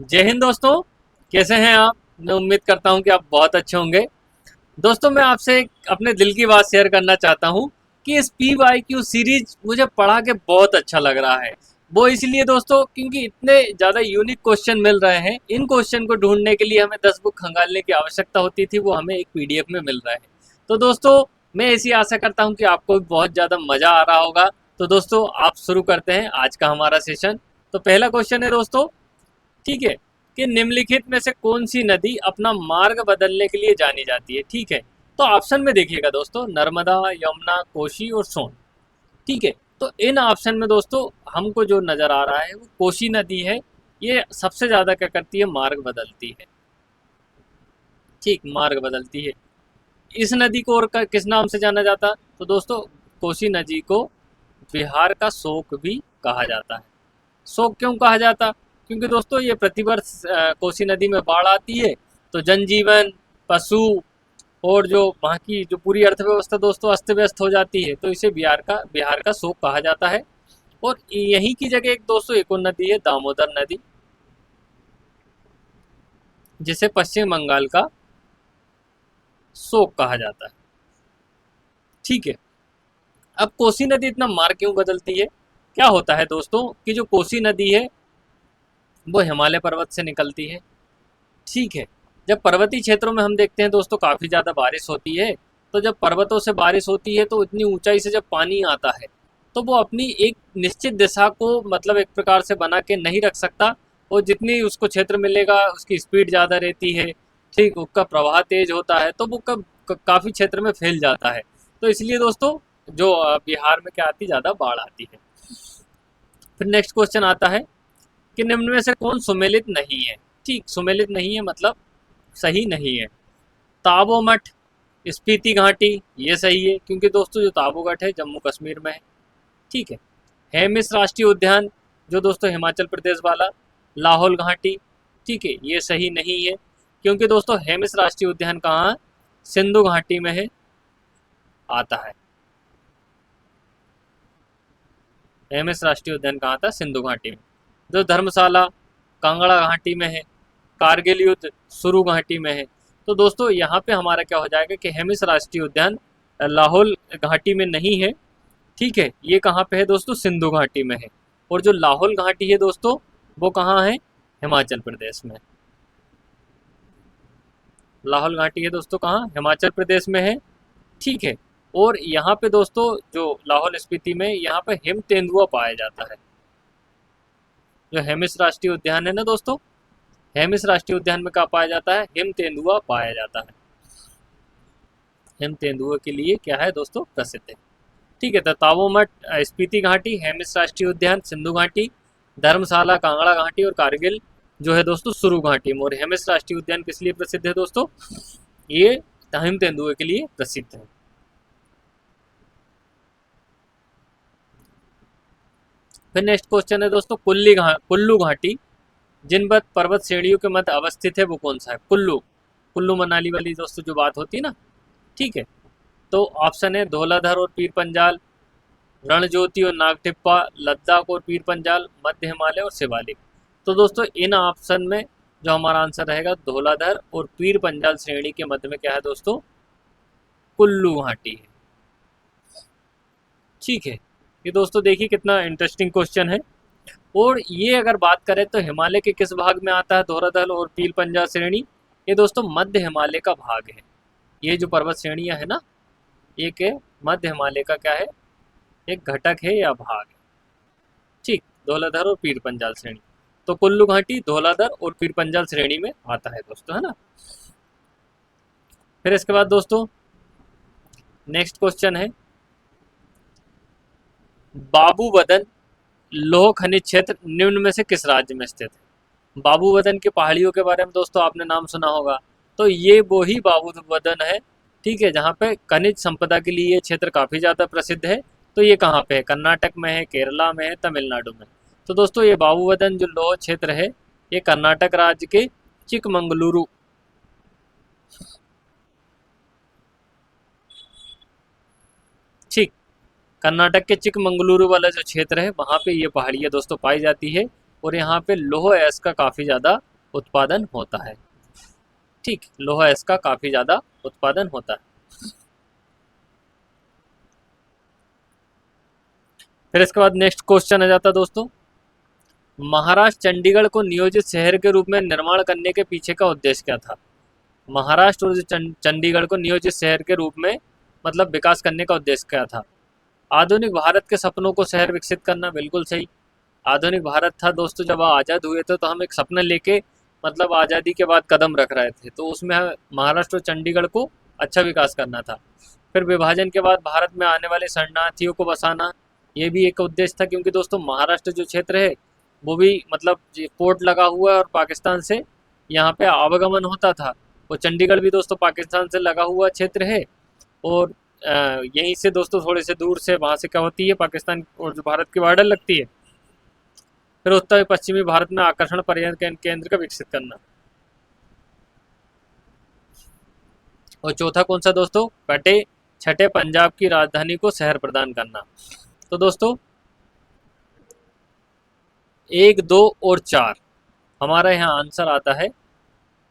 जय हिंद दोस्तों। कैसे हैं आप? मैं उम्मीद करता हूं कि आप बहुत अच्छे होंगे। दोस्तों, मैं आपसे अपने दिल की बात शेयर करना चाहता हूं कि इस PYQ सीरीज मुझे पढ़ा के बहुत अच्छा लग रहा है। वो इसलिए दोस्तों क्योंकि इतने ज़्यादा यूनिक क्वेश्चन मिल रहे हैं। इन क्वेश्चन को ढूंढने के लिए हमें 10 बुक खंगालने की आवश्यकता होती थी, वो हमें एक PDF में मिल रहा है। तो दोस्तों, मैं ऐसी आशा करता हूँ कि आपको भी बहुत ज़्यादा मज़ा आ रहा होगा। तो दोस्तों, आप शुरू करते हैं आज का हमारा सेशन। तो पहला क्वेश्चन है दोस्तों, ठीक है, कि निम्नलिखित में से कौन सी नदी अपना मार्ग बदलने के लिए जानी जाती है? ठीक है, तो ऑप्शन में देखिएगा दोस्तों, नर्मदा, यमुना, कोशी और सोन। ठीक है, तो इन ऑप्शन में दोस्तों हमको जो नजर आ रहा है वो कोशी नदी है। ये सबसे ज्यादा क्या करती है? मार्ग बदलती है। ठीक, मार्ग बदलती है। इस नदी को और किस नाम से जाना जाता? तो दोस्तों, कोशी नदी को बिहार का शोक भी कहा जाता है। शोक क्यों कहा जाता? क्योंकि दोस्तों ये प्रतिवर्ष कोसी नदी में बाढ़ आती है, तो जनजीवन, पशु और जो वहाँ की जो पूरी अर्थव्यवस्था दोस्तों अस्त व्यस्त हो जाती है। तो इसे बिहार का शोक कहा जाता है। और यहीं की जगह एक दोस्तों एक और नदी है, दामोदर नदी, जिसे पश्चिम बंगाल का शोक कहा जाता है। ठीक है, अब कोसी नदी इतना मार्ग क्यों बदलती है? क्या होता है दोस्तों कि जो कोसी नदी है वो हिमालय पर्वत से निकलती है। ठीक है, जब पर्वतीय क्षेत्रों में हम देखते हैं दोस्तों काफ़ी ज़्यादा बारिश होती है। तो जब पर्वतों से बारिश होती है तो इतनी ऊंचाई से जब पानी आता है तो वो अपनी एक निश्चित दिशा को मतलब एक प्रकार से बना के नहीं रख सकता। और जितनी उसको क्षेत्र मिलेगा उसकी स्पीड ज़्यादा रहती है। ठीक, उसका प्रवाह तेज होता है तो वो काफ़ी क्षेत्र में फैल जाता है। तो इसलिए दोस्तों जो बिहार में क्या आती, ज़्यादा बाढ़ आती है। फिर नेक्स्ट क्वेश्चन आता है कि निम्न में से कौन सुमेलित नहीं है? ठीक, सुमेलित नहीं है मतलब सही नहीं है। ताबो मठ, स्पीति घाटी, ये सही है क्योंकि दोस्तों जो ताबो मठ है जम्मू कश्मीर में है। ठीक है, हेमिस राष्ट्रीय उद्यान जो दोस्तों हिमाचल प्रदेश वाला, लाहौल घाटी, ठीक है, ये सही नहीं है क्योंकि दोस्तों हेमिस राष्ट्रीय उद्यान कहाँ है? सिंधु घाटी में है, आता है। हेमिस राष्ट्रीय उद्यान कहाँ था? सिंधु घाटी में। जो धर्मशाला कांगड़ा घाटी में है, कारगिल युद्ध सुरु घाटी में है। तो दोस्तों यहाँ पे हमारा क्या हो जाएगा कि हेमिस राष्ट्रीय उद्यान लाहौल घाटी में नहीं है। ठीक है, ये कहाँ पे है दोस्तों? सिंधु घाटी में है। और जो लाहौल घाटी है दोस्तों वो कहाँ है? हिमाचल प्रदेश में। लाहौल घाटी है दोस्तों कहाँ? हिमाचल प्रदेश में है। ठीक है, और यहाँ पे दोस्तों जो लाहौल स्पीति में यहाँ पे हिम तेंदुआ पाया जाता है। जो हेमिस राष्ट्रीय उद्यान है ना दोस्तों, हेमिस राष्ट्रीय उद्यान में क्या पाया जाता है? हिम तेंदुआ पाया जाता है। हिम तेंदुए के लिए क्या है दोस्तों? प्रसिद्ध है। ठीक है, तो ताबो मठ, स्पीति घाटी, हेमिस राष्ट्रीय उद्यान, सिंधु घाटी, धर्मशाला कांगड़ा घाटी और कारगिल जो है दोस्तों सुरु घाटी में। और हेमिस राष्ट्रीय उद्यान किस लिए प्रसिद्ध है दोस्तों? ये हिम तेंदुए के लिए प्रसिद्ध है। फिर नेक्स्ट क्वेश्चन है दोस्तों, कुल्लू घाटी जिन पर्वत श्रेणियों के मध्य अवस्थित है वो कौन सा है? कुल्लू, कुल्लू मनाली वाली दोस्तों जो बात होती है ना। ठीक है, तो ऑप्शन है धौलाधर और पीर पंजाल, रणज्योति और नागटिप्पा, लद्दाख और पीर पंजाल, मध्य हिमालय और शिवालिक। तो दोस्तों इन ऑप्शन में जो हमारा आंसर रहेगा धौलाधर और पीर पंजाल श्रेणी के मध्य में क्या है दोस्तों? कुल्लू घाटी है। ठीक है, ये दोस्तों देखिए कितना इंटरेस्टिंग क्वेश्चन है। और ये अगर बात करें तो हिमालय के किस भाग में आता है धौलाधर और पीर पंजाल श्रेणी? ये दोस्तों मध्य हिमालय का भाग है। ये जो पर्वत श्रेणियां है ना, ये के मध्य हिमालय का क्या है? एक घटक है या भाग है। ठीक, धौलाधर और पीर पंजाल श्रेणी। तो कुल्लू घाटी धौलाधर और पीर पंजाल श्रेणी में आता है दोस्तों, है ना। फिर इसके बाद दोस्तों नेक्स्ट क्वेश्चन है, बाबूवदन लौह खनिज क्षेत्र निम्न में से किस राज्य में स्थित है? बाबूवदन की पहाड़ियों के बारे में दोस्तों आपने नाम सुना होगा। तो ये वो ही बाबूवदन है, ठीक है, जहाँ पे खनिज संपदा के लिए ये क्षेत्र काफ़ी ज़्यादा प्रसिद्ध है। तो ये कहाँ पे है? कर्नाटक में है, केरला में है, तमिलनाडु में। तो दोस्तों ये बाबूवदन जो लौह क्षेत्र है ये कर्नाटक राज्य के चिकमंगलुरु, ठीक, कर्नाटक के चिकमंगलुरु वाला जो क्षेत्र है वहाँ पे ये पहाड़ियाँ दोस्तों पाई जाती है। और यहाँ पे लौह अयस्क का काफ़ी ज़्यादा उत्पादन होता है। ठीक, लोहा इसका काफी ज्यादा उत्पादन होता है। फिर इसके बाद नेक्स्ट क्वेश्चन आ जाता है दोस्तों, महाराष्ट्र चंडीगढ़ को नियोजित शहर के रूप में निर्माण करने के पीछे का उद्देश्य क्या था? महाराष्ट्र और जो चंडीगढ़ को नियोजित शहर के रूप में मतलब विकास करने का उद्देश्य क्या था? आधुनिक भारत के सपनों को शहर विकसित करना, बिल्कुल सही। आधुनिक भारत था दोस्तों, जब आज़ाद हुए थे तो हम एक सपना लेके मतलब आज़ादी के बाद कदम रख रहे थे, तो उसमें महाराष्ट्र और चंडीगढ़ को अच्छा विकास करना था। फिर विभाजन के बाद भारत में आने वाले शरणार्थियों को बसाना, ये भी एक उद्देश्य था, क्योंकि दोस्तों महाराष्ट्र जो क्षेत्र है वो भी मतलब पोर्ट लगा हुआ है और पाकिस्तान से यहाँ पे आवागमन होता था। और चंडीगढ़ भी दोस्तों पाकिस्तान से लगा हुआ क्षेत्र है, और यहीं से दोस्तों थोड़े से दूर से वहाँ से क्या होती है, पाकिस्तान और जो भारत की बॉर्डर लगती है। फिर उत्तर पश्चिमी भारत में आकर्षण पर्यटन केंद्र का विकसित करना। और चौथा कौन सा दोस्तों, छठे पंजाब की राजधानी को शहर प्रदान करना। तो दोस्तों 1, 2 और 4 हमारा यहाँ आंसर आता है।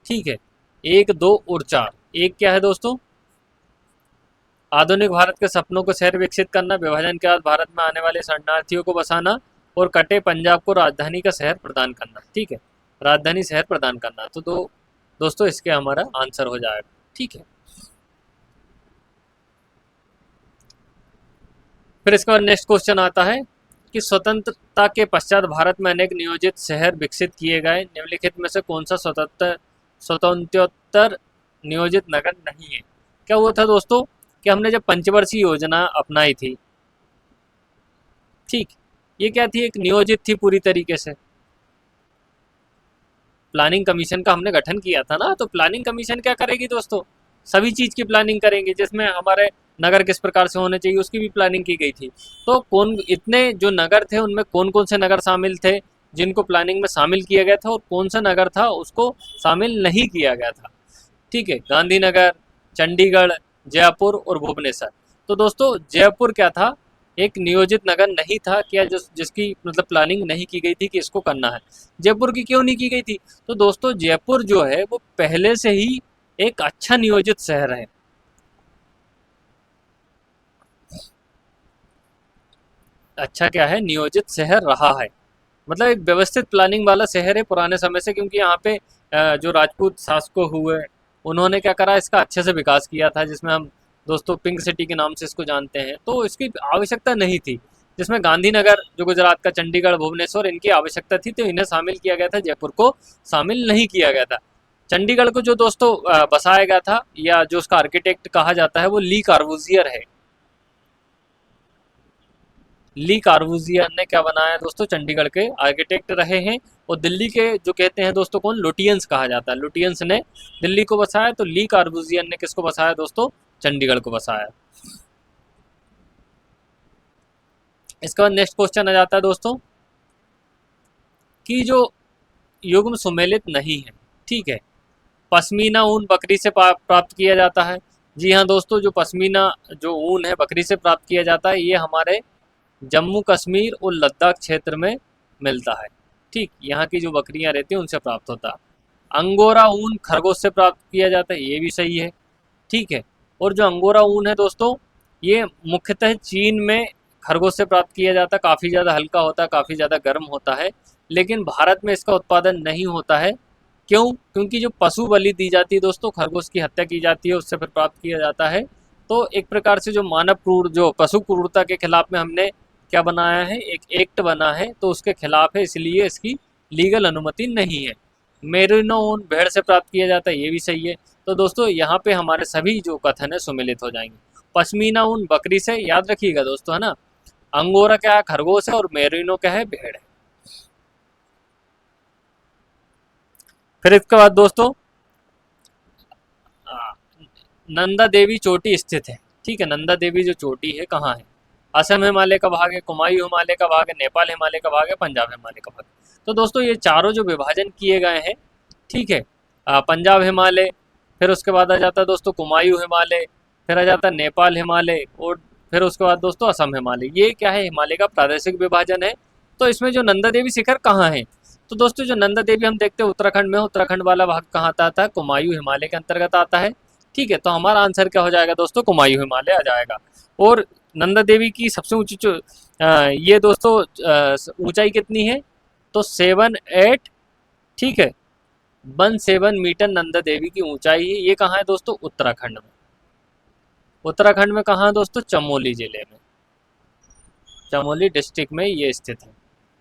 ठीक है, 1, 2 और 4। एक क्या है दोस्तों, आधुनिक भारत के सपनों को शहर विकसित करना, विभाजन के बाद भारत में आने वाले शरणार्थियों को बसाना, और कटे पंजाब को राजधानी का शहर प्रदान करना। ठीक है, राजधानी शहर प्रदान करना। तो दोस्तों इसके हमारा आंसर हो जाएगा। ठीक है, फिर इसके बाद नेक्स्ट क्वेश्चन आता है कि स्वतंत्रता के पश्चात भारत में अनेक नियोजित शहर विकसित किए गए, निम्नलिखित में से कौन सा स्वतंत्रोत्तर नियोजित नगर नहीं है? क्या हुआ था दोस्तों कि हमने जब पंचवर्षीय योजना अपनाई थी, ठीक, ये क्या थी, एक नियोजित थी पूरी तरीके से। प्लानिंग कमीशन का हमने गठन किया था ना, तो प्लानिंग कमीशन क्या करेगी दोस्तों, सभी चीज की प्लानिंग करेंगे, जिसमें हमारे नगर किस प्रकार से होने चाहिए उसकी भी प्लानिंग की गई थी। तो कौन इतने जो नगर थे उनमें कौन कौन से नगर शामिल थे जिनको प्लानिंग में शामिल किया गया था, और कौन सा नगर था उसको शामिल नहीं किया गया था? ठीक है, गांधीनगर, चंडीगढ़, जयपुर और भुवनेश्वर। तो दोस्तों जयपुर क्या था, एक नियोजित नगर नहीं था क्या, जिसकी मतलब प्लानिंग नहीं की गई थी कि इसको करना है। जयपुर की क्यों नहीं की गई थी? तो दोस्तों जयपुर जो है वो पहले से ही एक अच्छा नियोजित शहर है। अच्छा क्या है, नियोजित शहर रहा है, मतलब एक व्यवस्थित प्लानिंग वाला शहर है पुराने समय से, क्योंकि यहाँ पे जो राजपूत शासक हुए उन्होंने क्या करा, इसका अच्छे से विकास किया था, जिसमें हम दोस्तों पिंक सिटी के नाम से इसको जानते हैं। तो इसकी आवश्यकता नहीं थी, जिसमें गांधीनगर जो गुजरात का, चंडीगढ़, भुवनेश्वर, इनकी आवश्यकता थी, तो इन्हें शामिल किया गया था, जयपुर को शामिल नहीं किया गया था। चंडीगढ़ को जो दोस्तों बसाया गया था, या जो उसका आर्किटेक्ट कहा जाता है, वो ली कार्बूजियर है। ली कार्बूजियर ने क्या बनाया दोस्तों, चंडीगढ़ के आर्किटेक्ट रहे हैं। और दिल्ली के जो कहते हैं दोस्तों कौन, लुटियंस कहा जाता है, लुटियंस ने दिल्ली को बसाया, तो ली कार्बूजियर ने किसको बसाया दोस्तों, चंडीगढ़ को बसाया। इसके बाद नेक्स्ट क्वेश्चन आ जाता है दोस्तों कि जो युग्म सुमेलित नहीं है, ठीक है, पश्मीना ऊन बकरी से प्राप्त किया जाता है। जी हाँ दोस्तों, जो पश्मीना जो ऊन है बकरी से प्राप्त किया जाता है, ये हमारे जम्मू कश्मीर और लद्दाख क्षेत्र में मिलता है। ठीक, यहाँ की जो बकरियां रहती हैं उनसे प्राप्त होता है। अंगोरा ऊन खरगोश से प्राप्त किया जाता है, ये भी सही है। ठीक है, और जो अंगोरा ऊन है दोस्तों, ये मुख्यतः चीन में खरगोश से प्राप्त किया जाता है, काफ़ी ज़्यादा हल्का होता है, काफ़ी ज़्यादा गर्म होता है, लेकिन भारत में इसका उत्पादन नहीं होता है। क्यों? क्योंकि जो पशु बलि दी जाती है दोस्तों, खरगोश की हत्या की जाती है, उससे फिर प्राप्त किया जाता है। तो एक प्रकार से जो मानव क्रूर, जो पशु क्रूरता के खिलाफ में हमने क्या बनाया है, एक एक्ट बना है, तो उसके खिलाफ है, इसलिए इसकी लीगल अनुमति नहीं है। मेरिनो ऊन भेड़ से प्राप्त किया जाता है, ये भी सही है। तो दोस्तों यहाँ पे हमारे सभी जो कथन है सुमिलित हो जाएंगे। पश्मीना ऊन बकरी से, याद रखिएगा दोस्तों, है ना। अंगोरा क्या है, खरगोश है, और मेरिनो क्या है, भेड़ है। फिर इसके बाद दोस्तों नंदा देवी चोटी स्थित है। ठीक है, नंदा देवी जो चोटी है कहाँ है? असम हिमालय का भाग है, कुमायूं हिमालय का भाग है, नेपाल हिमालय का भाग है, पंजाब हिमालय का भाग है। तो दोस्तों ये चारों जो विभाजन किए गए हैं, ठीक है, पंजाब हिमालय, फिर उसके बाद आ जाता है दोस्तों कुमायूं हिमालय, फिर आ जाता है नेपाल हिमालय, और फिर उसके बाद दोस्तों असम हिमालय। ये क्या है, हिमालय का प्रादेशिक विभाजन है। तो इसमें जो नंदा देवी शिखर कहाँ है, तो दोस्तों जो नंदा देवी हम देखते हैं उत्तराखंड में, उत्तराखंड वाला भाग कहाँ आता है? कुमायूं हिमालय के अंतर्गत आता है। ठीक है, तो हमारा आंसर क्या हो जाएगा दोस्तों? कुमायूं हिमालय आ जाएगा। और नंदा देवी की सबसे ऊंची ये दोस्तों ऊंचाई कितनी है? तो 7-8, ठीक है, 17 मीटर नंदा देवी की ऊंचाई है। ये कहाँ है दोस्तों? उत्तराखंड में। उत्तराखंड में कहाँ है दोस्तों? चमोली जिले में, चमोली डिस्ट्रिक्ट में ये स्थित है।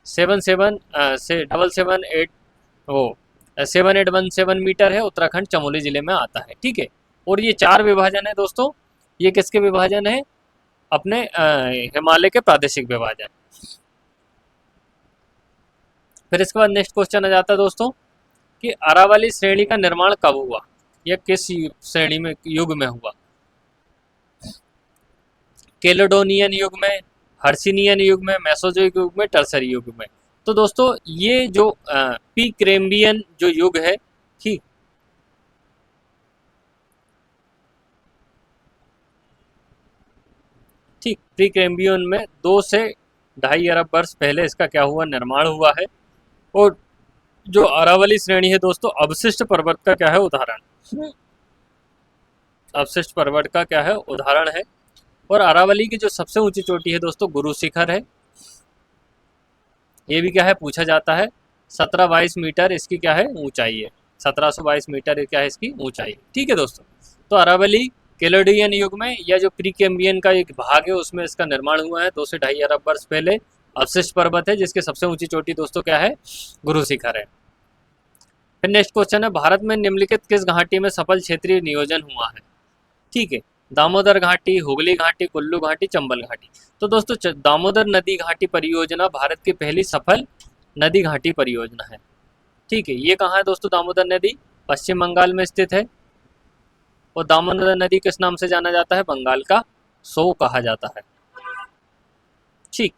778 वो 7817 मीटर है, उत्तराखंड चमोली जिले में आता है। ठीक है, और ये 4 विभाजन है दोस्तों। ये किसके विभाजन है? अपने हिमालय के प्रादेशिक विभाजन। फिर इसके बाद नेक्स्ट क्वेश्चन आ जाता है दोस्तों कि अरावली श्रेणी का निर्माण कब हुआ या किस श्रेणी में युग में हुआ? कैलेडोनियन युग में, हर्षिनियन युग में, मेसोजोइक युग में, टर्सरी युग में। तो दोस्तों ये जो पी क्रेम्बियन जो युग है, ठीक, ठीक, प्री कैम्बियन में 2 से 2.5 अरब वर्ष पहले इसका क्या हुआ? निर्माण हुआ है। और जो अरावली श्रेणी है दोस्तों, अवशिष्ट पर्वत का क्या है? उदाहरण। अवशिष्ट पर्वत का क्या है? उदाहरण है। और अरावली की जो सबसे ऊंची चोटी है दोस्तों, गुरु शिखर है। ये भी क्या है? पूछा जाता है। 1722 मीटर इसकी क्या है? ऊंचाई है। 1722 मीटर क्या है इसकी ऊंचाई? ठीक है दोस्तों, तो अरावली कैलेडोनियन युग में या जो प्री कैम्बियन का एक भाग है उसमें इसका निर्माण हुआ है 2 से 2.5 अरब वर्ष पहले। अवशिष्ट पर्वत है जिसकी सबसे ऊंची चोटी दोस्तों क्या है? गुरु शिखर है। फिर नेक्स्ट क्वेश्चन है, भारत में निम्नलिखित किस घाटी में सफल क्षेत्रीय नियोजन हुआ है? ठीक है, दामोदर घाटी, हुगली घाटी, कुल्लू घाटी, चंबल घाटी। तो दोस्तों दामोदर नदी घाटी परियोजना भारत की पहली सफल नदी घाटी परियोजना है। ठीक है, ये कहाँ है दोस्तों? दामोदर नदी पश्चिम बंगाल में स्थित है। और दामोदर नदी किस नाम से जाना जाता है? बंगाल का सो कहा जाता है। ठीक,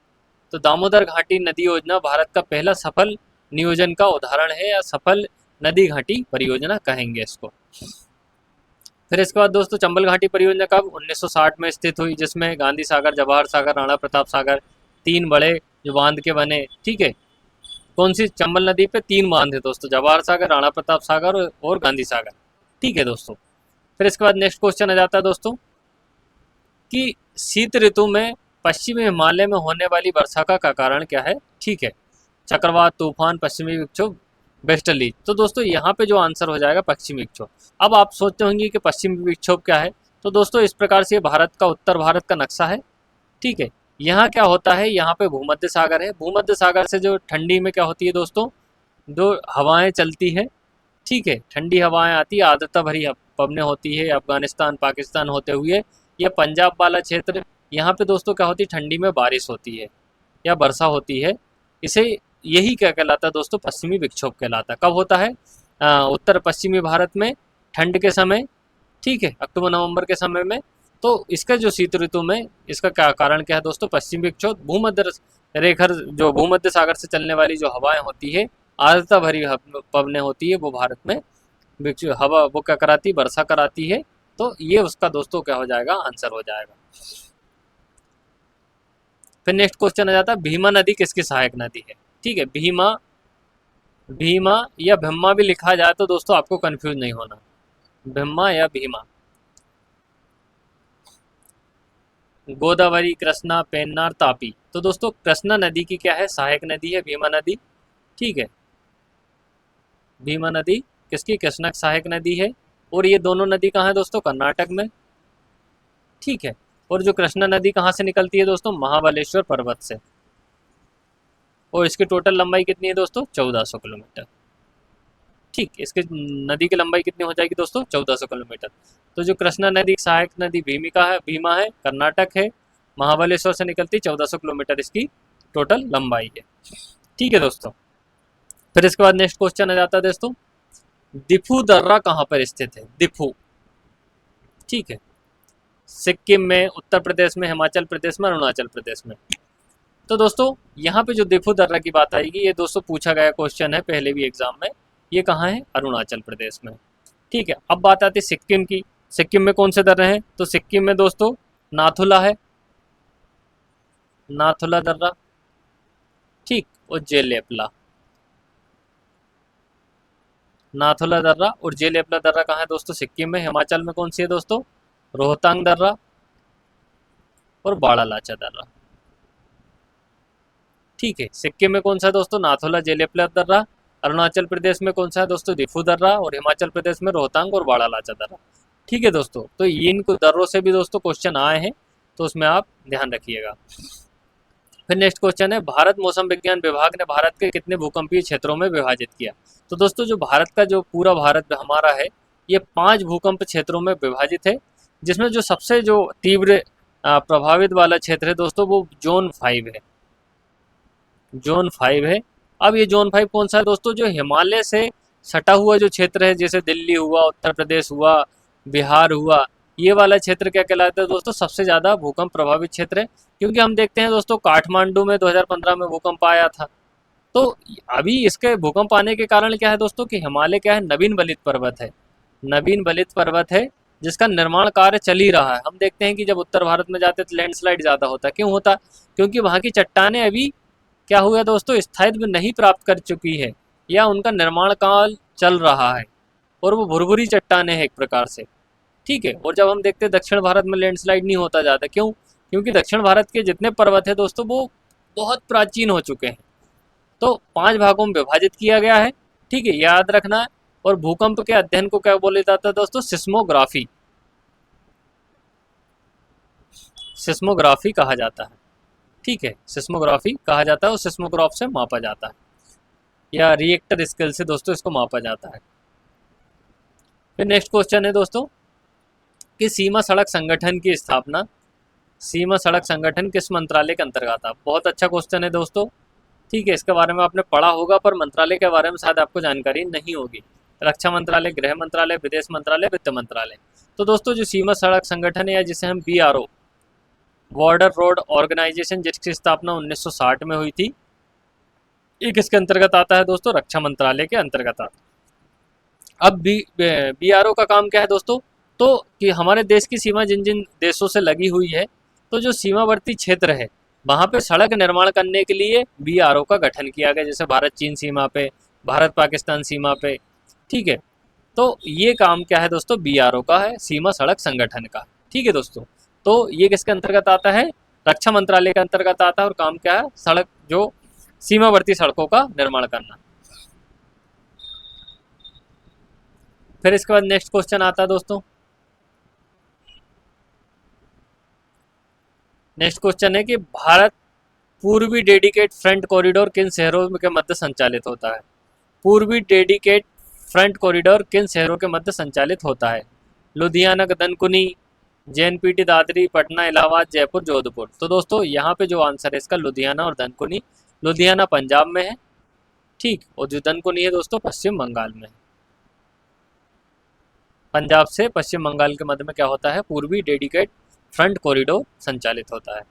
तो दामोदर घाटी नदी योजना भारत का पहला सफल नियोजन का उदाहरण है, या सफल नदी घाटी परियोजना कहेंगे इसको। फिर इसके बाद दोस्तों चंबल घाटी परियोजना कब? 1960 में स्थित हुई, जिसमें गांधी सागर, जवाहर सागर, राणा प्रताप सागर 3 बड़े जो बांध के बने। ठीक है, कौन सी? चंबल नदी पे 3 बांध है दोस्तों, जवाहर सागर, राणा प्रताप सागर और गांधी सागर। ठीक है दोस्तों, फिर इसके बाद नेक्स्ट क्वेश्चन आ जाता है दोस्तों कि शीत ऋतु में पश्चिमी हिमालय में होने वाली वर्षा का कारण क्या है? ठीक है, चक्रवात, तूफान, पश्चिमी विक्षोभ, वेस्टर्ली। तो दोस्तों यहाँ पे जो आंसर हो जाएगा पश्चिमी विक्षोभ। अब आप सोचते होंगे कि पश्चिमी विक्षोभ क्या है? तो दोस्तों इस प्रकार से भारत का, उत्तर भारत का नक्शा है। ठीक है, यहाँ क्या होता है? यहाँ पे भूमध्य सागर है। भूमध्य सागर से जो ठंडी में क्या होती है दोस्तों? जो हवाएं चलती है, ठीक है, ठंडी हवाएं आती है, आर्द्रता भरी पवनें होती है, अफगानिस्तान, पाकिस्तान होते हुए यह पंजाब वाला क्षेत्र। यहाँ पे दोस्तों क्या होती है? ठंडी में बारिश होती है या वर्षा होती है। इसे यही क्या कहलाता है दोस्तों? पश्चिमी विक्षोभ कहलाता है। कब होता है? उत्तर पश्चिमी भारत में ठंड के समय। ठीक है, अक्टूबर नवंबर के समय में। तो इसका जो शीत ऋतु में इसका क्या कारण क्या है दोस्तों? पश्चिमी विक्षोभ। भूमध्य रेखा, जो भूमध्य सागर से चलने वाली जो हवाएं होती है, आर्द्रता भरी पवनें होती है, वो भारत में हवा वो क्या कराती? वर्षा कराती है। तो ये उसका दोस्तों क्या हो जाएगा? आंसर हो जाएगा। फिर नेक्स्ट क्वेश्चन आ जाता है, भीमा नदी किसकी सहायक नदी है? ठीक है, भीमा, भीमा या भीमा भी लिखा जाए तो दोस्तों आपको कंफ्यूज नहीं होना, भीमा या भीमा। गोदावरी, कृष्णा, पेन्नार, तापी। तो दोस्तों कृष्णा नदी की क्या है? सहायक नदी है भीमा नदी। ठीक है, भीमा नदी किसकी? कृष्णा की सहायक नदी है। और ये दोनों नदी कहाँ है दोस्तों? कर्नाटक में। ठीक है, और जो कृष्णा नदी कहाँ से निकलती है दोस्तों? महाबलेश्वर पर्वत से। और इसकी टोटल लंबाई कितनी है दोस्तों? 1400 किलोमीटर। ठीक, इसके नदी की लंबाई कितनी हो जाएगी दोस्तों? 1400 किलोमीटर। तो जो कृष्णा नदी सहायक नदी भीमिका है, भीमा है, कर्नाटक है, महाबलेश्वर से निकलती 1400 किलोमीटर इसकी टोटल लंबाई है। ठीक है दोस्तों, फिर इसके बाद नेक्स्ट क्वेश्चन आ जाता है दोस्तों, दिफू दर्रा कहाँ पर स्थित है? दिफू, ठीक है, सिक्किम में, उत्तर प्रदेश में, हिमाचल प्रदेश में, अरुणाचल प्रदेश में। तो दोस्तों यहाँ पे जो दिफू दर्रा की बात आएगी, ये दोस्तों पूछा गया क्वेश्चन है पहले भी एग्जाम में। ये कहाँ है? अरुणाचल प्रदेश में। ठीक है, अब बात आती है सिक्किम की। सिक्किम में कौन से दर्रे हैं? तो सिक्किम में दोस्तों नाथुला है, नाथुला दर्रा, ठीक, और जेलेपला। नाथुला दर्रा। और जेलेपला दर्रा कहाँ है दोस्तों? सिक्किम में। हिमाचल में कौन सी है दोस्तों? रोहतांग दर्रा और बाड़ालाचा दर्रा। ठीक है, सिक्किम में कौन सा है दोस्तों? नाथुला जेलेपला दर्रा। अरुणाचल प्रदेश में कौन सा है दोस्तों? दिफू दर्रा। और हिमाचल प्रदेश में रोहतांग और बाड़ालाचा दर्रा। ठीक है दोस्तों, तो इन दर्रों से भी दोस्तों क्वेश्चन आए हैं, तो उसमें आप ध्यान रखिएगा। फिर नेक्स्ट क्वेश्चन है, भारत मौसम विज्ञान विभाग ने भारत के कितने भूकंपीय क्षेत्रों में विभाजित किया? तो दोस्तों जो भारत का जो पूरा भारत हमारा है, ये 5 भूकंप क्षेत्रों में विभाजित है, जिसमें जो सबसे जो तीव्र प्रभावित वाला क्षेत्र है दोस्तों, वो जोन 5 है। जोन 5 है। अब ये जोन 5 कौन सा है दोस्तों? जो हिमालय से सटा हुआ जो क्षेत्र है, जैसे दिल्ली हुआ, उत्तर प्रदेश हुआ, बिहार हुआ, ये वाला क्षेत्र क्या कहलाता है दोस्तों? सबसे ज़्यादा भूकंप प्रभावित क्षेत्र है। क्योंकि हम देखते हैं दोस्तों, काठमांडू में 2015 में भूकंप आया था। तो अभी इसके भूकंप आने के कारण क्या है दोस्तों कि हिमालय क्या है? नवीन बलित पर्वत है। नवीन बलित पर्वत है, जिसका निर्माण कार्य चल ही रहा है। हम देखते हैं कि जब उत्तर भारत में जाते हैं तो लैंडस्लाइड ज़्यादा होता है। क्यों होता? क्योंकि वहाँ की चट्टानें अभी क्या हुआ दोस्तों? स्थायित्व नहीं प्राप्त कर चुकी है, या उनका निर्माण काल चल रहा है, और वो भुरभुरी चट्टानें हैं एक प्रकार से। ठीक है, और जब हम देखते हैं दक्षिण भारत में लैंडस्लाइड नहीं होता ज़्यादा। क्यों? क्योंकि दक्षिण भारत के जितने पर्वत है दोस्तों, वो बहुत प्राचीन हो चुके हैं। तो 5 भागों में विभाजित किया गया है। ठीक है, याद रखना है। और भूकंप के अध्ययन को क्या बोला जाता है दोस्तों? सिस्मोग्राफी। सिस्मोग्राफी कहा जाता है। ठीक है, सिस्मोग्राफी कहा जाता है, और सिस्मोग्राफ से मापा जाता है, या रिएक्टर स्केल से दोस्तों इसको मापा जाता है। फिर नेक्स्ट क्वेश्चन है दोस्तों कि सीमा सड़क संगठन की स्थापना, सीमा सड़क संगठन किस मंत्रालय के अंतर्गत? आप बहुत अच्छा क्वेश्चन है दोस्तों। ठीक है, इसके बारे में आपने पढ़ा होगा, पर मंत्रालय के बारे में शायद आपको जानकारी नहीं होगी। रक्षा मंत्रालय, गृह मंत्रालय, विदेश मंत्रालय, वित्त मंत्रालय। तो दोस्तों जो सीमा सड़क संगठन है, या जिसे हम BRO, बॉर्डर रोड ऑर्गेनाइजेशन, जिसकी स्थापना 1960 में हुई थी, ये किसके अंतर्गत आता है दोस्तों? रक्षा मंत्रालय के अंतर्गत आता है। अब BRO का काम क्या है दोस्तों? तो कि हमारे देश की सीमा जिन जिन देशों से लगी हुई है, तो जो सीमावर्ती क्षेत्र है, वहाँ पे सड़क निर्माण करने के लिए BRO का गठन किया गया। जैसे भारत चीन सीमा पे, भारत पाकिस्तान सीमा पे। ठीक है, तो ये काम क्या है दोस्तों? BRO का है, सीमा सड़क संगठन का। ठीक है दोस्तों, तो ये किसके अंतर्गत आता है? रक्षा मंत्रालय के अंतर्गत आता है। और काम क्या है? सड़क, जो सीमावर्ती सड़कों का निर्माण करना। फिर इसके बाद नेक्स्ट क्वेश्चन आता है दोस्तों। नेक्स्ट क्वेश्चन है कि भारत पूर्वी डेडिकेट फ्रंट कॉरिडोर किन शहरों के मध्य संचालित होता है? पूर्वी डेडिकेट फ्रंट कॉरिडोर किन शहरों के मध्य संचालित होता है? लुधियाना, दनकुनी, JNPT, दादरी, पटना, इलाहाबाद, जयपुर, जोधपुर। तो दोस्तों यहाँ पे जो आंसर है इसका लुधियाना और दनकुनी। लुधियाना पंजाब में है, ठीक, और जो दनकुनी है दोस्तों पश्चिम बंगाल में है। पंजाब से पश्चिम बंगाल के मध्य में क्या होता है? पूर्वी डेडिकेट फ्रंट कॉरिडोर संचालित होता है।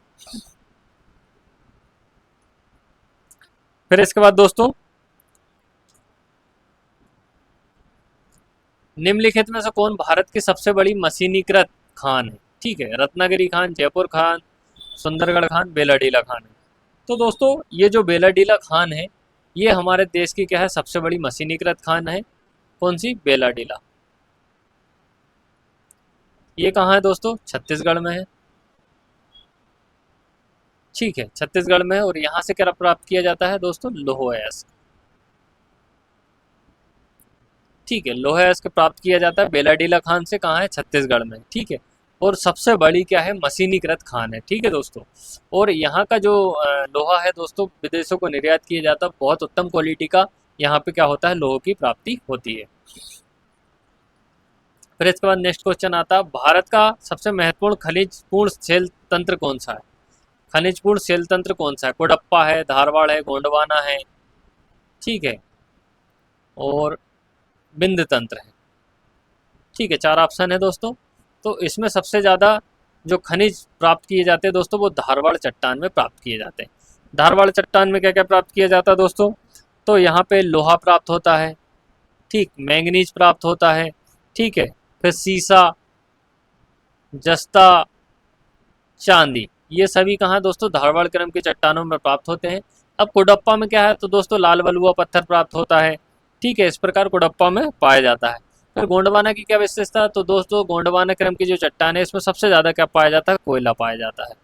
फिर इसके बाद दोस्तों, निम्नलिखित में से कौन भारत की सबसे बड़ी मशीनीकृत खान है? ठीक है, रत्नागिरी खान, जयपुर खान, सुंदरगढ़ खान, बेलाडीला खान है। तो दोस्तों ये जो बेलाडीला खान है, ये हमारे देश की क्या है? सबसे बड़ी मशीनीकृत खान है। कौन सी? बेलाडीला। ये कहाँ है दोस्तों? छत्तीसगढ़ में है। ठीक है, छत्तीसगढ़ में है। और यहाँ से क्या प्राप्त किया जाता है दोस्तों? लोह अयस्क। ठीक है, लोह अयस्क प्राप्त किया जाता है बेलाडीला खान से। कहाँ है? छत्तीसगढ़ में। ठीक है, और सबसे बड़ी क्या है? मशीनीकृत खान है। ठीक है दोस्तों, और यहाँ का जो लोहा है दोस्तों, विदेशों को निर्यात किया जाता है। बहुत उत्तम क्वालिटी का यहाँ पे क्या होता है? लोह की प्राप्ति होती है। फिर इसके बाद नेक्स्ट क्वेश्चन आता है, भारत का सबसे महत्वपूर्ण खनिजपूर्ण सेल तंत्र कौन सा है? खनिजपूर्ण सेल तंत्र कौन सा है? कोडप्पा है, धारवाड़ है, गोंडवाना है, ठीक है, और बिंद तंत्र है। ठीक है, 4 ऑप्शन है दोस्तों। तो इसमें सबसे ज़्यादा जो खनिज प्राप्त किए जाते हैं दोस्तों, वो धारवाड़ चट्टान में प्राप्त किए जाते हैं। धारवाड़ चट्टान में क्या क्या प्राप्त किया जाता है दोस्तों? तो यहाँ पे लोहा प्राप्त होता है, ठीक, मैंगनीज प्राप्त होता है, ठीक है, फिर सीसा, जस्ता, चांदी, ये सभी कहाँ दोस्तों? धारवाड़ क्रम की चट्टानों में प्राप्त होते हैं। अब कोडप्पा में क्या है? तो दोस्तों लाल बलुआ पत्थर प्राप्त होता है। ठीक है, इस प्रकार कुडप्पा में पाया जाता है। फिर गोंडवाना की क्या विशेषता, तो दोस्तों गोंडवाना क्रम की जो चट्टान है इसमें सबसे ज़्यादा क्या पाया जाता है, कोयला पाया जाता है,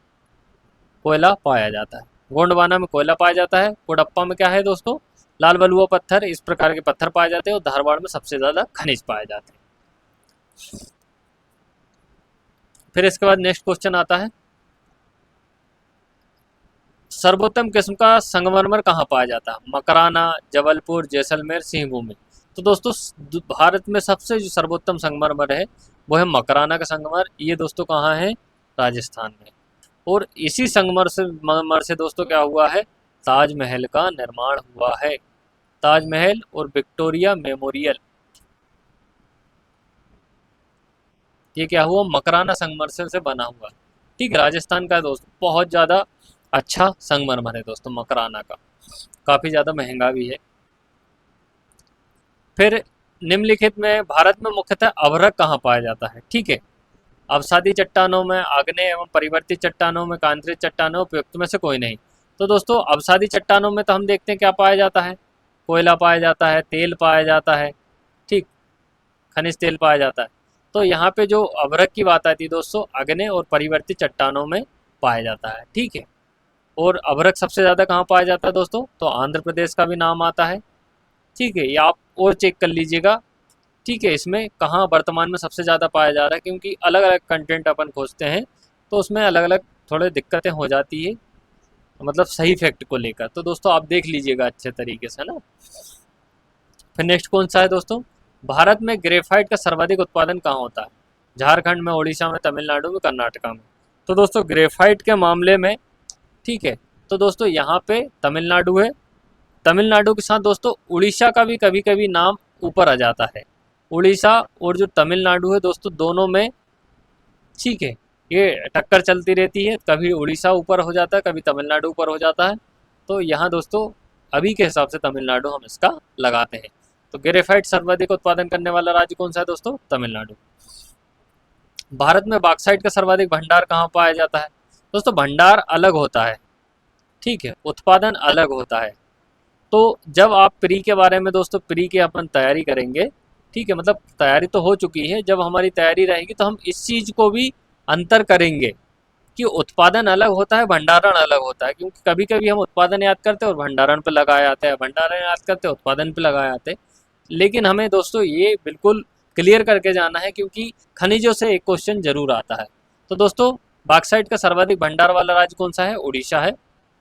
कोयला पाया जाता है। गोंडवाना में कोयला पाया जाता है। कुडप्पा में क्या है दोस्तों, लाल बलुआ पत्थर, इस प्रकार के पत्थर पाए जाते हैं। और धारवाड़ में सबसे ज़्यादा खनिज पाए जाते हैं। फिर इसके बाद नेक्स्ट क्वेश्चन आता है, सर्वोत्तम किस्म का संगमरमर कहाँ पाया जाता है, मकराना, जबलपुर, जैसलमेर, सिंहभूमि। तो दोस्तों भारत में सबसे जो सर्वोत्तम संगमरमर है वो है मकराना का संगमरमर। ये दोस्तों कहाँ है, राजस्थान में। और इसी संगमरमर से दोस्तों क्या हुआ है, ताजमहल का निर्माण हुआ है। ताजमहल और विक्टोरिया मेमोरियल, ये क्या हुआ, मकराना संगमरमर से बना हुआ। ठीक है, राजस्थान का दोस्तों बहुत ज़्यादा अच्छा संगमरमर है दोस्तों मकराना का, काफ़ी ज़्यादा महंगा भी है। फिर निम्नलिखित में भारत में मुख्यतः अभ्रक कहाँ पाया जाता है। ठीक है, अवसादी चट्टानों में, आग्नेय एवं परिवर्तित चट्टानों में, कांतरित चट्टानों में, उपयुक्त में से कोई नहीं। तो दोस्तों अवसादी चट्टानों में तो हम देखते हैं क्या पाया जाता है, कोयला पाया जाता है, तेल पाया जाता है, ठीक, खनिज तेल पाया जाता है। तो यहाँ पे जो अभ्रक की बात आती है दोस्तों, आग्नेय और परिवर्तित चट्टानों में पाया जाता है। ठीक है, और अभ्रक सबसे ज़्यादा कहाँ पाया जाता है दोस्तों, तो आंध्र प्रदेश का भी नाम आता है। ठीक है, ये आप और चेक कर लीजिएगा। ठीक है, इसमें कहाँ वर्तमान में सबसे ज़्यादा पाया जा रहा है, क्योंकि अलग अलग कंटेंट अपन खोजते हैं तो उसमें अलग अलग थोड़े दिक्कतें हो जाती है, मतलब सही फैक्ट को लेकर। तो दोस्तों आप देख लीजिएगा अच्छे तरीके से ना। फिर नेक्स्ट कौन सा है दोस्तों, भारत में ग्रेफाइट का सर्वाधिक उत्पादन कहाँ होता है, झारखंड में, उड़ीसा में, तमिलनाडु में, कर्नाटका में। तो दोस्तों ग्रेफाइट के मामले में, ठीक है, तो दोस्तों यहाँ पे तमिलनाडु है। तमिलनाडु के साथ दोस्तों उड़ीसा का भी कभी कभी नाम ऊपर आ जाता है। उड़ीसा और जो तमिलनाडु है दोस्तों दोनों में, ठीक है, ये टक्कर चलती रहती है, कभी उड़ीसा ऊपर हो जाता है, कभी तमिलनाडु ऊपर हो जाता है। तो यहाँ दोस्तों अभी के हिसाब से तमिलनाडु हम इसका लगाते हैं। तो ग्रेफाइट सर्वाधिक उत्पादन करने वाला राज्य कौन सा है दोस्तों, तमिलनाडु। भारत में बॉक्साइट का सर्वाधिक भंडार कहाँ पाया जाता है दोस्तों, भंडार अलग होता है, ठीक है, उत्पादन अलग होता है। तो जब आप प्री के बारे में दोस्तों, प्री की अपन तैयारी करेंगे, ठीक है, मतलब तैयारी तो हो चुकी है, जब हमारी तैयारी रहेगी तो हम इस चीज़ को भी अंतर करेंगे कि उत्पादन अलग होता है, भंडारण अलग होता है। क्योंकि कभी कभी हम उत्पादन याद करते हैं और भंडारण पे लगाए आते हैं, भंडारण याद करते हैं उत्पादन पे लगाए आते हैं। लेकिन हमें दोस्तों ये बिल्कुल क्लियर करके जाना है, क्योंकि खनिजों से एक क्वेश्चन जरूर आता है। तो दोस्तों बॉक्साइट का सर्वाधिक भंडार वाला राज्य कौन सा है, उड़ीसा है।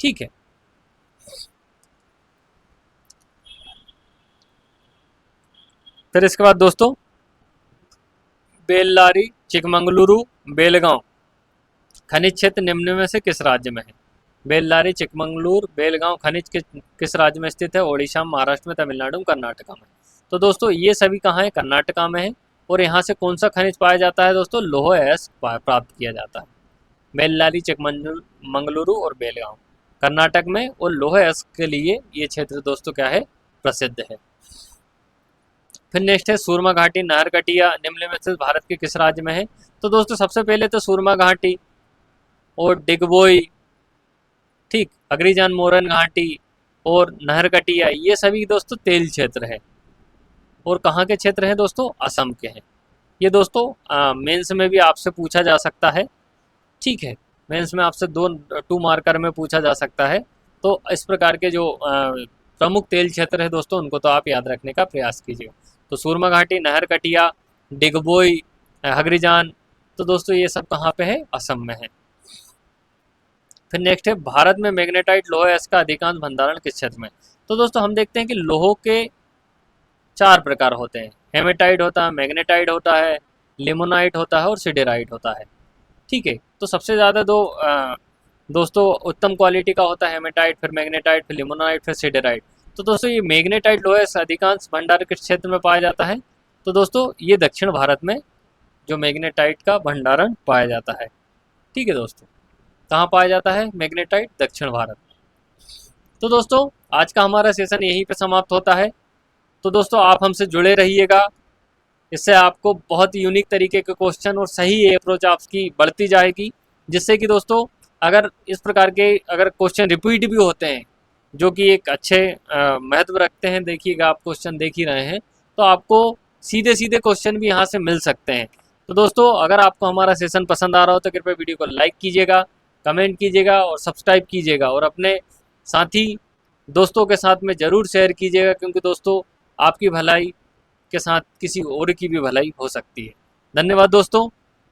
ठीक है, फिर इसके बाद दोस्तों बेल्लारी, चिकमंगलुरु, बेलगांव खनिज क्षेत्र निम्न में से किस राज्य में है। बेल्लारी, चिकमंगलुरु, बेलगांव खनिज किस राज्य में स्थित है, ओडिशा, महाराष्ट्र में, तमिलनाडु में, कर्नाटका में। तो दोस्तों ये सभी कहाँ है, कर्नाटका में है। और यहाँ से कौन सा खनिज पाया जाता है दोस्तों, लोह अयस्क प्राप्त किया जाता है। बेल्लारी, चिकमंगलुरु और बेलगांव कर्नाटक में, और लोह अयस्क के लिए ये क्षेत्र दोस्तों क्या है, प्रसिद्ध है। फिर नेक्स्ट है सूरमा घाटी, नाहरकटिया निम्न में से भारत के किस राज्य में है। तो दोस्तों सबसे पहले तो सूरमा घाटी और डिगबोई, ठीक, अग्रजान मोरन घाटी और नाहरकटिया, ये सभी दोस्तों तेल क्षेत्र है। और कहाँ के क्षेत्र हैं दोस्तों, असम के हैं। ये दोस्तों मेंस में भी आपसे पूछा जा सकता है। ठीक है, मेंस में आपसे 2 मार्कर में पूछा जा सकता है। तो इस प्रकार के जो प्रमुख तेल क्षेत्र है दोस्तों उनको तो आप याद रखने का प्रयास कीजिए। तो सूरमा घाटी, नाहरकटिया, डिगबोई, हगरीजान, तो दोस्तों ये सब कहाँ पे है, असम में है। फिर नेक्स्ट है भारत में मैग्नेटाइट लोह अयस्क का अधिकांश भंडारण किस क्षेत्र में। तो दोस्तों हम देखते हैं कि लोह के 4 प्रकार होते हैं, हेमेटाइट होता है, मैग्नेटाइट होता है, लिमोनाइट होता है और सिडेराइट होता है। ठीक है, तो सबसे ज़्यादा दोस्तों उत्तम क्वालिटी का होता है हेमेटाइट, फिर मैग्नेटाइट, फिर लिमोनाइट, फिर सिडेराइट। तो दोस्तों ये मैग्नेटाइट लोह अधिकांश भंडार किस क्षेत्र में पाया जाता है। तो दोस्तों ये दक्षिण भारत में जो मैग्नेटाइट का भंडारण पाया जाता है। ठीक है दोस्तों, कहाँ पाया जाता है मैग्नेटाइट, दक्षिण भारत। तो दोस्तों आज का हमारा सेशन यहीं पे समाप्त होता है। तो दोस्तों आप हमसे जुड़े रहिएगा, इससे आपको बहुत यूनिक तरीके के क्वेश्चन और सही अप्रोच आपकी बढ़ती जाएगी, जिससे कि दोस्तों अगर इस प्रकार के अगर क्वेश्चन रिपीट भी होते हैं जो कि एक अच्छे महत्व रखते हैं। देखिएगा, आप क्वेश्चन देख ही रहे हैं, तो आपको सीधे सीधे क्वेश्चन भी यहाँ से मिल सकते हैं। तो दोस्तों, अगर आपको हमारा सेशन पसंद आ रहा हो तो कृपया वीडियो को लाइक कीजिएगा, कमेंट कीजिएगा और सब्सक्राइब कीजिएगा, और अपने साथी दोस्तों के साथ में ज़रूर शेयर कीजिएगा, क्योंकि दोस्तों आपकी भलाई के साथ किसी और की भी भलाई हो सकती है। धन्यवाद दोस्तों।